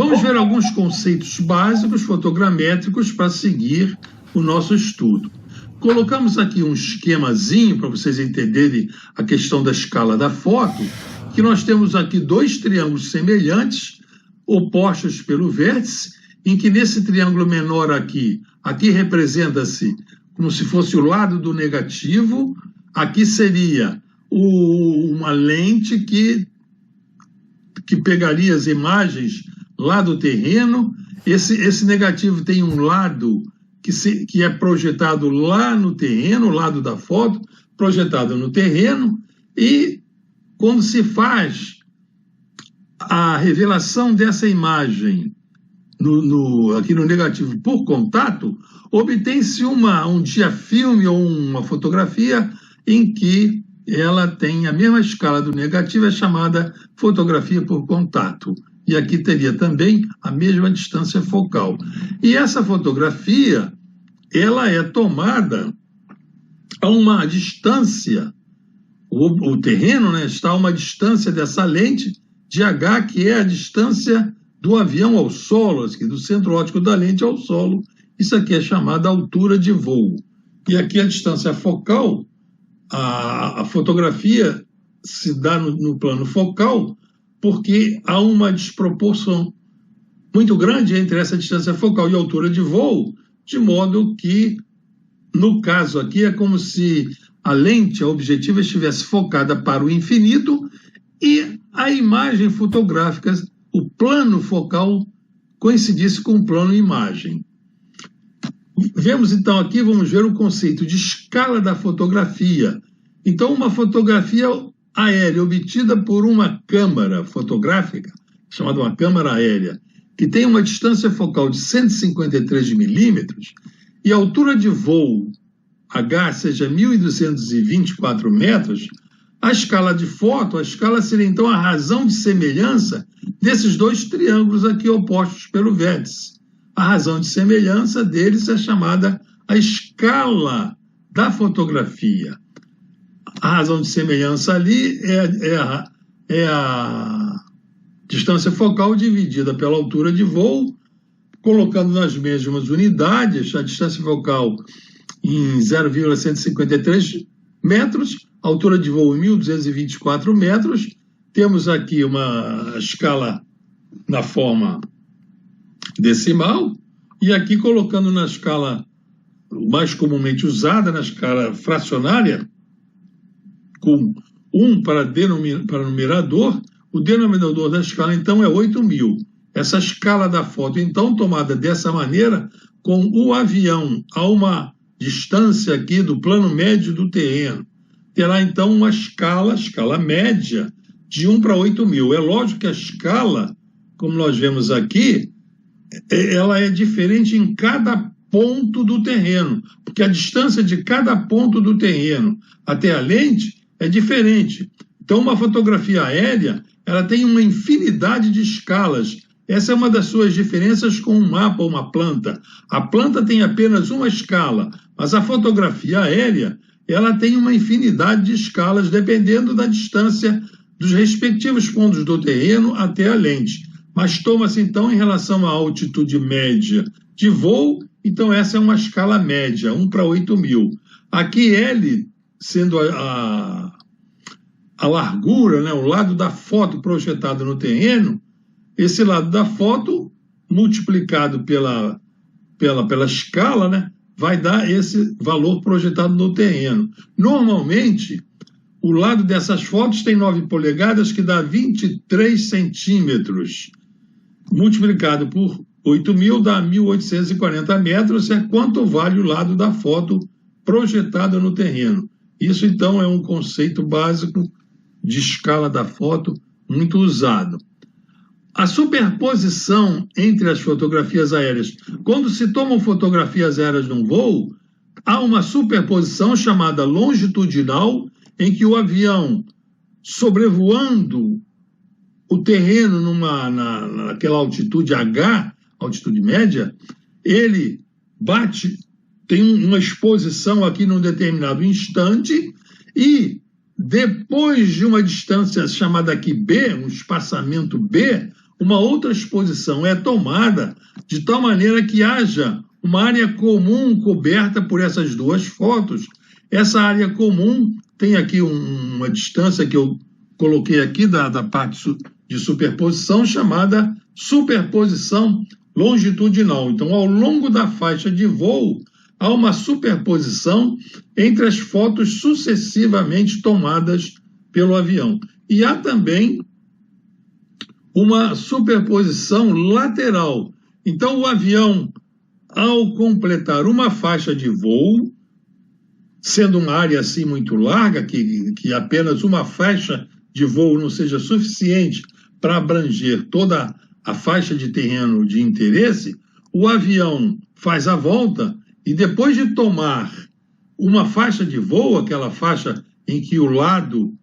Vamos ver alguns conceitos básicos fotogramétricos para seguir o nosso estudo. Colocamos aqui um esquemazinho para vocês entenderem a questão da escala da foto, que nós temos aqui dois triângulos semelhantes, opostos pelo vértice, em que nesse triângulo menor aqui representa-se como se fosse o lado do negativo, aqui seria uma lente que pegaria as imagens lá do terreno. Esse negativo tem um lado que é projetado lá no terreno, o lado da foto, projetado no terreno, e quando se faz a revelação dessa imagem aqui no negativo por contato, obtém-se um diafilme ou uma fotografia em que ela tem a mesma escala do negativo, é chamada fotografia por contato. E aqui teria também a mesma distância focal. E essa fotografia, ela é tomada a uma distância, o terreno, né, está a uma distância dessa lente de H, que é a distância do avião ao solo, aqui, do centro óptico da lente ao solo. Isso aqui é chamada altura de voo. E aqui a distância focal, a fotografia se dá no plano focal, porque há uma desproporção muito grande entre essa distância focal e a altura de voo, de modo que, no caso aqui, é como se a lente, a objetiva, estivesse focada para o infinito e a imagem fotográfica, o plano focal, coincidisse com o plano imagem. Vemos então aqui, vamos ver o conceito de escala da fotografia. Então, uma fotografia aérea obtida por uma câmara fotográfica, chamada uma câmara aérea, que tem uma distância focal de 153 milímetros e a altura de voo H seja 1.224 metros, a escala de foto, a escala seria então a razão de semelhança desses dois triângulos aqui opostos pelo vértice. A razão de semelhança deles é chamada a escala da fotografia. A razão de semelhança ali é a distância focal dividida pela altura de voo, colocando nas mesmas unidades, a distância focal em 0,153 metros, a altura de voo em 1.224 metros. Temos aqui uma escala na forma decimal, e aqui colocando na escala mais comumente usada, na escala fracionária, com 1 para numerador, o denominador da escala, então, é 8.000. Essa escala da foto, então, tomada dessa maneira, com o avião a uma distância aqui do plano médio do terreno, terá, então, uma escala média, de 1 para 8.000. É lógico que a escala, como nós vemos aqui, ela é diferente em cada ponto do terreno, porque a distância de cada ponto do terreno até a lente é diferente. Então, uma fotografia aérea, ela tem uma infinidade de escalas. Essa é uma das suas diferenças com um mapa ou uma planta. A planta tem apenas uma escala, mas a fotografia aérea, ela tem uma infinidade de escalas, dependendo da distância dos respectivos pontos do terreno até a lente. Mas toma-se, então, em relação à altitude média de voo, então essa é uma escala média, 1 para 8.000. Aqui L, sendo a largura, né, o lado da foto projetado no terreno, esse lado da foto, multiplicado pela escala, né, vai dar esse valor projetado no terreno. Normalmente, o lado dessas fotos tem 9 polegadas, que dá 23 centímetros. Multiplicado por 8.000 dá 1.840 metros, é quanto vale o lado da foto projetada no terreno. Isso, então, é um conceito básico de escala da foto muito usado. A superposição entre as fotografias aéreas. Quando se tomam fotografias aéreas num voo, há uma superposição chamada longitudinal, em que o avião, sobrevoando o terreno naquela altitude H, altitude média, ele tem uma exposição aqui num determinado instante e, depois de uma distância chamada aqui B, um espaçamento B, uma outra exposição é tomada de tal maneira que haja uma área comum coberta por essas duas fotos. Essa área comum tem aqui uma distância que eu coloquei aqui da parte de superposição, chamada superposição longitudinal. Então, ao longo da faixa de voo, há uma superposição entre as fotos sucessivamente tomadas pelo avião. E há também uma superposição lateral. Então, o avião, ao completar uma faixa de voo, sendo uma área assim muito larga, que apenas uma faixa de voo não seja suficiente para abranger toda a faixa de terreno de interesse, o avião faz a volta e depois de tomar uma faixa de voo, aquela faixa em que o lado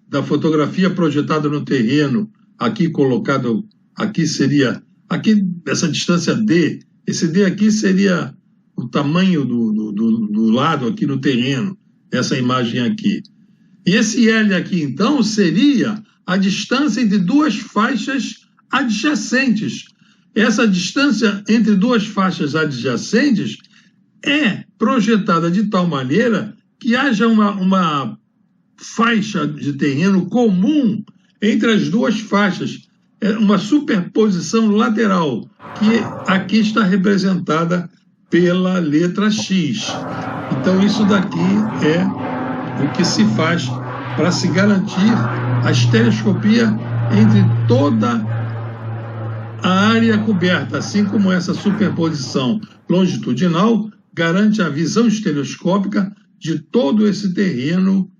da fotografia projetada no terreno, aqui colocado, aqui seria, aqui essa distância D, esse D aqui seria o tamanho do lado aqui no terreno, essa imagem aqui. E esse L aqui, então, seria a distância entre duas faixas adjacentes. Essa distância entre duas faixas adjacentes é projetada de tal maneira que haja uma faixa de terreno comum entre as duas faixas, uma superposição lateral, que aqui está representada pela letra X. Então, isso daqui é o que se faz para se garantir a estereoscopia entre toda a área coberta, assim como essa superposição longitudinal garante a visão estereoscópica de todo esse terreno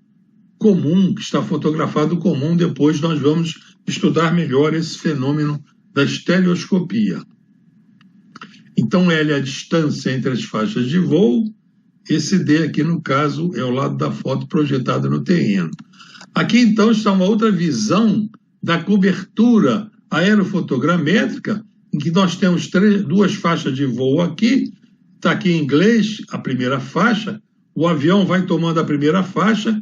comum, que está fotografado comum. Depois nós vamos estudar melhor esse fenômeno da estereoscopia. Então, L é a distância entre as faixas de voo, esse D aqui, no caso, é o lado da foto projetada no terreno. Aqui, então, está uma outra visão da cobertura aerofotogramétrica, em que nós temos duas faixas de voo aqui. Está aqui em inglês a primeira faixa, o avião vai tomando a primeira faixa,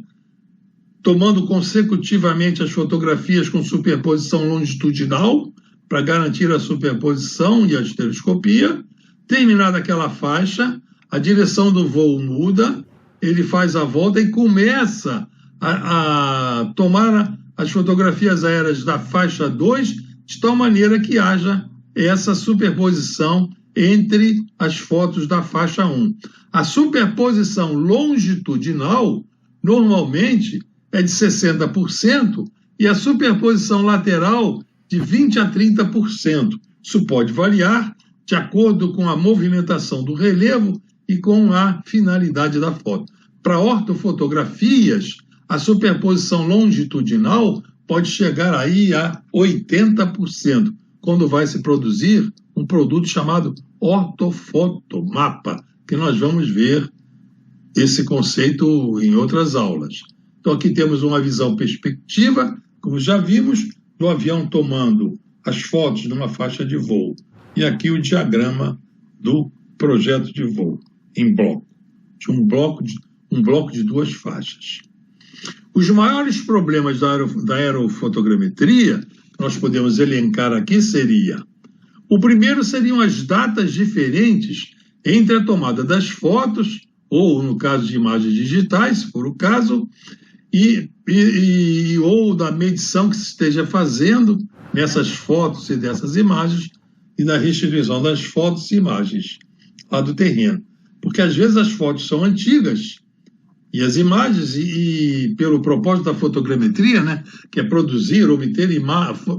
tomando consecutivamente as fotografias com superposição longitudinal, para garantir a superposição e a estereoscopia. Terminada aquela faixa, a direção do voo muda, ele faz a volta e começa a tomar as fotografias aéreas da faixa 2, de tal maneira que haja essa superposição entre as fotos da faixa 1. A superposição longitudinal, normalmente, é de 60%, e a superposição lateral de 20% a 30%. Isso pode variar de acordo com a movimentação do relevo e com a finalidade da foto. Para ortofotografias, a superposição longitudinal pode chegar aí a 80%, quando vai se produzir um produto chamado ortofotomapa, que nós vamos ver esse conceito em outras aulas. Então, aqui temos uma visão perspectiva, como já vimos, do avião tomando as fotos numa faixa de voo. E aqui o diagrama do projeto de voo, em bloco. De um bloco de duas faixas. Os maiores problemas da aerofotogrametria, que nós podemos elencar aqui, seria: o primeiro seriam as datas diferentes entre a tomada das fotos, ou no caso de imagens digitais, se for o caso, ou da medição que se esteja fazendo nessas fotos e dessas imagens, e da restituição das fotos e imagens lá do terreno. Porque às vezes as fotos são antigas e as imagens, e pelo propósito da fotogrametria, né, que é produzir, obter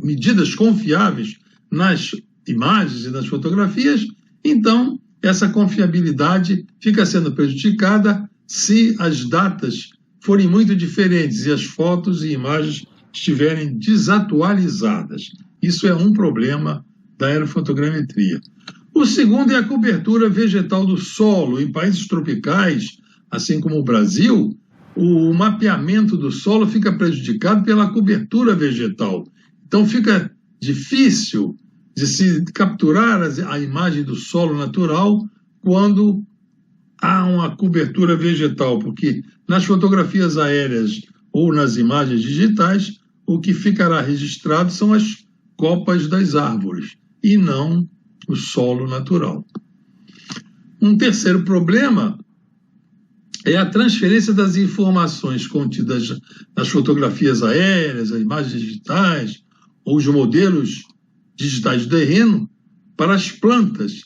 medidas confiáveis nas imagens e nas fotografias, então essa confiabilidade fica sendo prejudicada se as datas forem muito diferentes e as fotos e imagens estiverem desatualizadas. Isso é um problema da aerofotogrametria. O segundo é a cobertura vegetal do solo. Em países tropicais, assim como o Brasil, o mapeamento do solo fica prejudicado pela cobertura vegetal. Então fica difícil de se capturar a imagem do solo natural quando há uma cobertura vegetal, porque nas fotografias aéreas ou nas imagens digitais, o que ficará registrado são as copas das árvores, e não o solo natural. Um terceiro problema é a transferência das informações contidas nas fotografias aéreas, as imagens digitais, ou os modelos digitais de terreno, para as plantas.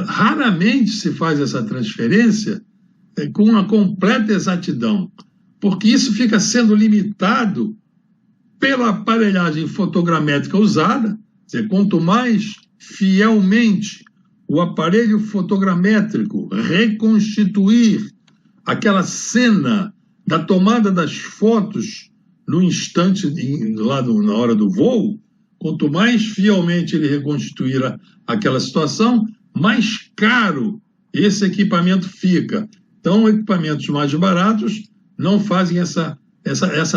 Raramente se faz essa transferência com uma completa exatidão, porque isso fica sendo limitado pela aparelhagem fotogramétrica usada. Quer dizer, quanto mais fielmente o aparelho fotogramétrico reconstituir aquela cena da tomada das fotos no instante, lá na hora do voo, quanto mais fielmente ele reconstituir aquela situação, mais caro esse equipamento fica. Então, equipamentos mais baratos não fazem essa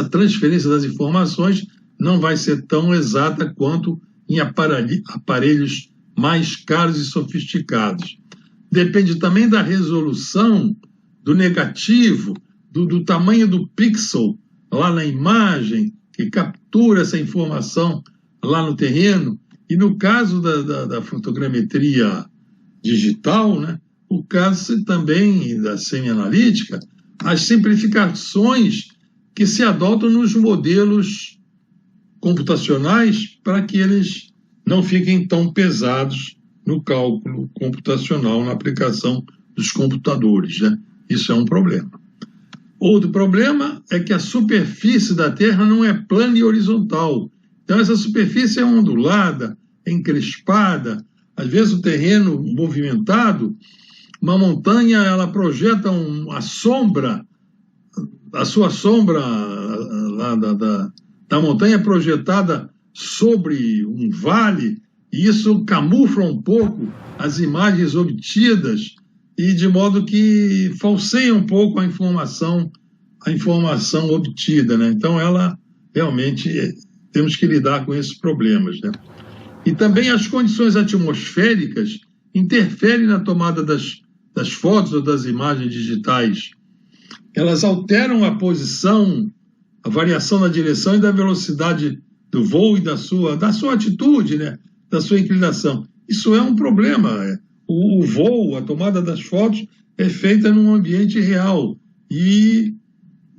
transferência das informações, não vai ser tão exata quanto em aparelhos mais caros e sofisticados. Depende também da resolução do negativo, do tamanho do pixel lá na imagem, que captura essa informação lá no terreno. E no caso da fotogrametria digital, né, o caso também da semianalítica, as simplificações que se adotam nos modelos computacionais para que eles não fiquem tão pesados no cálculo computacional, na aplicação dos computadores, né? Isso é um problema. Outro problema é que a superfície da Terra não é plana e horizontal. Então, essa superfície é ondulada, é encrespada, às vezes o terreno movimentado, uma montanha, ela projeta a sombra, a sua sombra lá da montanha projetada sobre um vale, e isso camufla um pouco as imagens obtidas, e de modo que falseia um pouco a informação obtida, né? Então, ela realmente temos que lidar com esses problemas, né? E também as condições atmosféricas interferem na tomada das fotos ou das imagens digitais. Elas alteram a posição, a variação da direção e da velocidade do voo e da sua atitude, né? Da sua inclinação. Isso é um problema. O voo, a tomada das fotos é feita num ambiente real e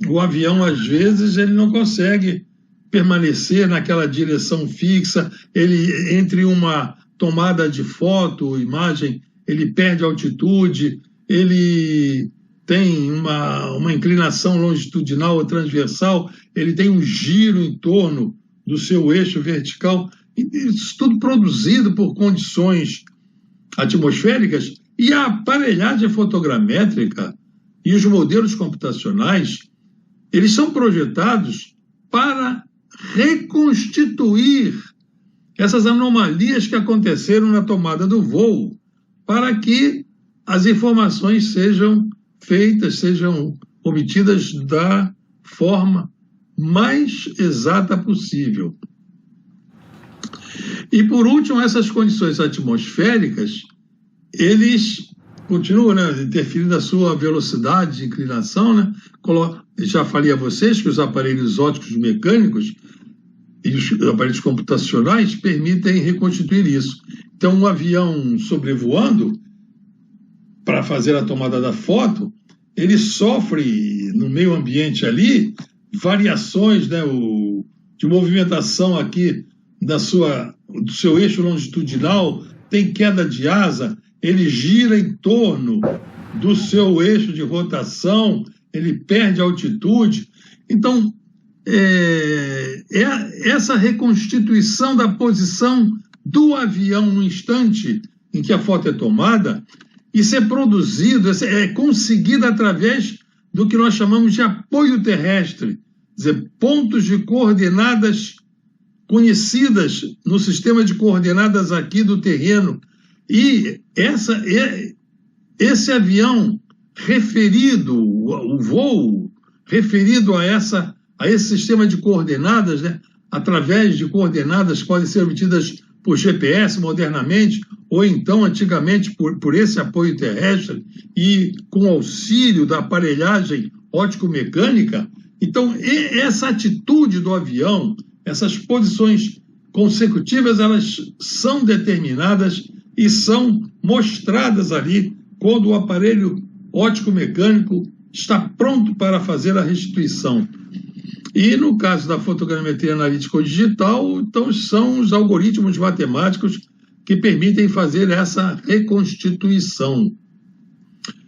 o avião, às vezes, ele não consegue permanecer naquela direção fixa. Ele, entre uma tomada de foto, imagem, ele perde altitude, ele tem uma inclinação longitudinal ou transversal, ele tem um giro em torno do seu eixo vertical. Isso tudo produzido por condições atmosféricas, e a aparelhagem fotogramétrica e os modelos computacionais, eles são projetados para reconstituir essas anomalias que aconteceram na tomada do voo, para que as informações sejam obtidas da forma mais exata possível. E, por último, essas condições atmosféricas, eles continuam, né, interferindo na sua velocidade de inclinação, né? Já falei a vocês que os aparelhos ópticos mecânicos e os aparelhos computacionais permitem reconstituir isso. Então, um avião sobrevoando, para fazer a tomada da foto, ele sofre, no meio ambiente ali, variações, né, de movimentação aqui do seu eixo longitudinal, tem queda de asa, ele gira em torno do seu eixo de rotação, ele perde altitude. Então, essa reconstituição da posição do avião no instante em que a foto é tomada, isso é produzido, é conseguido através do que nós chamamos de apoio terrestre, quer dizer, pontos de coordenadas conhecidas no sistema de coordenadas aqui do terreno. E esse avião referido, o voo referido a esse sistema de coordenadas, né, através de coordenadas que podem ser obtidas por GPS modernamente, ou então antigamente por esse apoio terrestre e com auxílio da aparelhagem óptico-mecânica. Então, essa atitude do avião, essas posições consecutivas, elas são determinadas e são mostradas ali quando o aparelho óptico-mecânico está pronto para fazer a restituição. E no caso da fotogrametria analítico-digital, então são os algoritmos matemáticos que permitem fazer essa reconstituição.